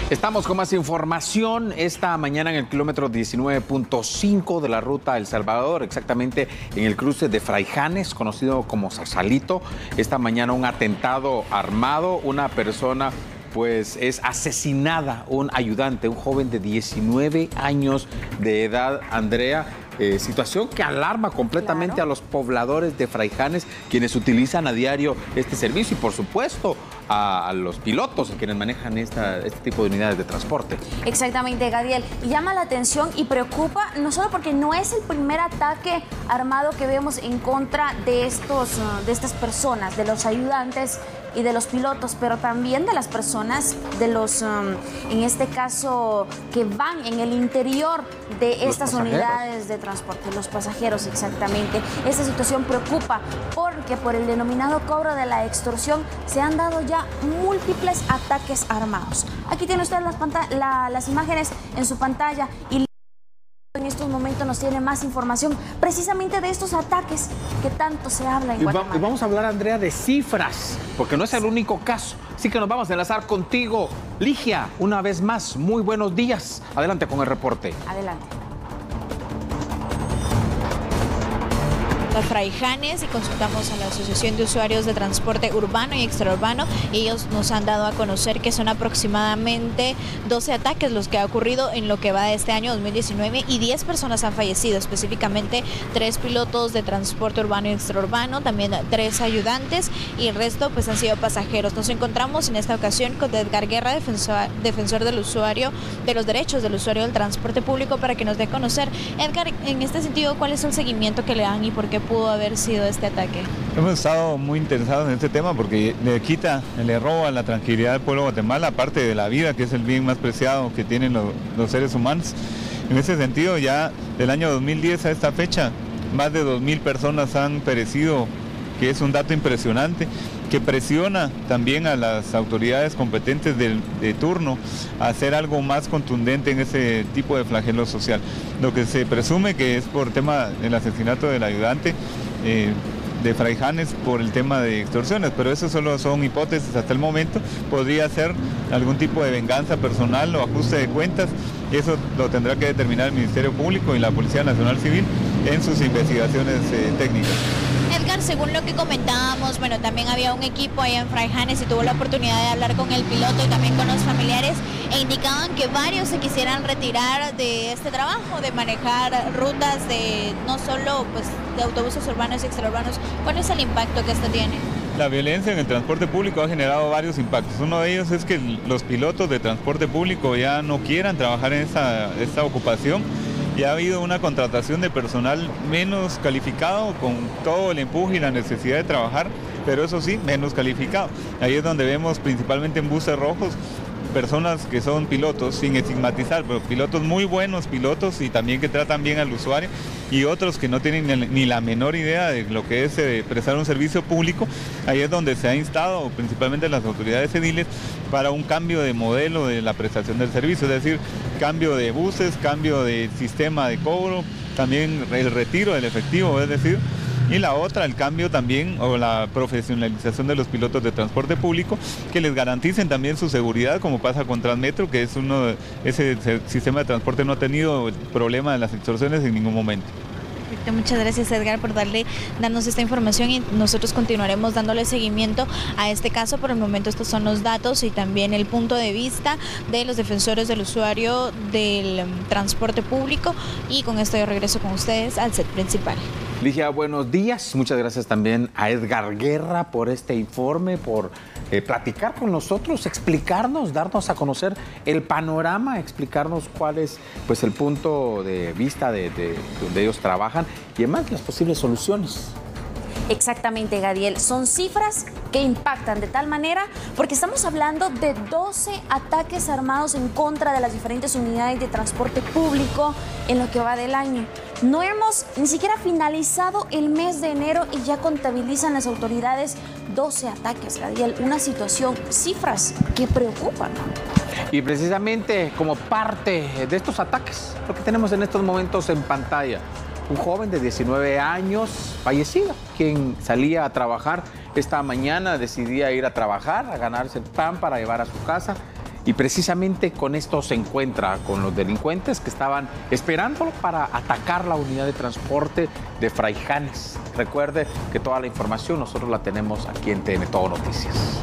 Estamos con más información esta mañana en el kilómetro 19.5 de la ruta El Salvador, exactamente en el cruce de Fraijanes, conocido como Sausalito. Esta mañana un atentado armado, una persona pues es asesinada, un ayudante, un joven de 19 años de edad, Andrea. Situación que alarma completamente a los pobladores de Fraijanes, quienes utilizan a diario este servicio y por supuesto a los pilotos, a quienes manejan este tipo de unidades de transporte. Exactamente, Gadiel. Y llama la atención y preocupa, no solo porque no es el primer ataque armado que vemos en contra de estas personas, de los ayudantes y de los pilotos, pero también de las personas, de los, en este caso, que van en el interior de estas unidades de transporte, los pasajeros, exactamente. Esta situación preocupa porque por el denominado cobro de la extorsión se han dado ya múltiples ataques armados. Aquí tiene usted las imágenes en su pantalla y en estos momentos nos tiene más información precisamente de estos ataques que tanto se habla en Guatemala. Y vamos a hablar, Andrea, de cifras, porque no es el único caso. Así que nos vamos a enlazar contigo. Ligia, una vez más, muy buenos días. Adelante con el reporte. Adelante. Fraijanes y consultamos a la Asociación de Usuarios de Transporte Urbano y Extraurbano y ellos nos han dado a conocer que son aproximadamente 12 ataques los que ha ocurrido en lo que va de este año 2019 y 10 personas han fallecido, específicamente 3 pilotos de transporte urbano y extraurbano, también 3 ayudantes y el resto pues han sido pasajeros. Nos encontramos en esta ocasión con Edgar Guerra, defensor del usuario, de los derechos del usuario del transporte público, para que nos dé a conocer. Edgar, en este sentido, ¿cuál es el seguimiento que le dan y por qué pudo haber sido este ataque? Hemos estado muy interesados en este tema porque le roba la tranquilidad al pueblo de Guatemala, aparte de la vida, que es el bien más preciado que tienen los seres humanos. En ese sentido, ya del año 2010 a esta fecha, más de 2.000 personas han perecido, que es un dato impresionante, que presiona también a las autoridades competentes de turno a hacer algo más contundente en ese tipo de flagelo social. Lo que se presume que es por tema del asesinato del ayudante de Fraijanes por el tema de extorsiones, pero eso solo son hipótesis hasta el momento. Podría ser algún tipo de venganza personal o ajuste de cuentas, y eso lo tendrá que determinar el Ministerio Público y la Policía Nacional Civil en sus investigaciones técnicas. Edgar, según lo que comentábamos, bueno, también había un equipo allá en Fraijanes y tuvo la oportunidad de hablar con el piloto y también con los familiares e indicaban que varios se quisieran retirar de este trabajo, de manejar rutas de no solo pues de autobuses urbanos y extraurbanos. ¿Cuál es el impacto que esto tiene? La violencia en el transporte público ha generado varios impactos. Uno de ellos es que los pilotos de transporte público ya no quieran trabajar en esta ocupación. Y ha habido una contratación de personal menos calificado, con todo el empuje y la necesidad de trabajar, pero eso sí, menos calificado. Ahí es donde vemos principalmente en buses rojos personas que son pilotos, sin estigmatizar, pero pilotos muy buenos pilotos y también que tratan bien al usuario, y otros que no tienen ni la menor idea de lo que es prestar un servicio público. Ahí es donde se ha instado principalmente las autoridades ediles para un cambio de modelo de la prestación del servicio, es decir, cambio de buses, cambio de sistema de cobro, también el retiro del efectivo, es decir, y la otra, el cambio también o la profesionalización de los pilotos de transporte público, que les garanticen también su seguridad, como pasa con Transmetro, que es ese sistema de transporte no ha tenido el problema de las extorsiones en ningún momento. Perfecto, muchas gracias, Edgar, por darnos esta información y nosotros continuaremos dándole seguimiento a este caso. Por el momento estos son los datos y también el punto de vista de los defensores del usuario del transporte público, y con esto yo regreso con ustedes al set principal. Ligia, buenos días. Muchas gracias también a Edgar Guerra por este informe, por platicar con nosotros, explicarnos, darnos a conocer el panorama, explicarnos cuál es pues, el punto de vista de donde ellos trabajan y además las posibles soluciones. Exactamente, Gadiel. Son cifras que impactan de tal manera porque estamos hablando de 12 ataques armados en contra de las diferentes unidades de transporte público en lo que va del año. No hemos ni siquiera finalizado el mes de enero y ya contabilizan las autoridades 12 ataques, Gadiel. Una situación, cifras que preocupan. Y precisamente como parte de estos ataques, lo que tenemos en estos momentos en pantalla, un joven de 19 años fallecido, quien salía a trabajar esta mañana, decidía ir a trabajar, a ganarse el pan para llevar a su casa y precisamente con esto se encuentra con los delincuentes que estaban esperándolo para atacar la unidad de transporte de Fraijanes. Recuerde que toda la información nosotros la tenemos aquí en TN Todo Noticias.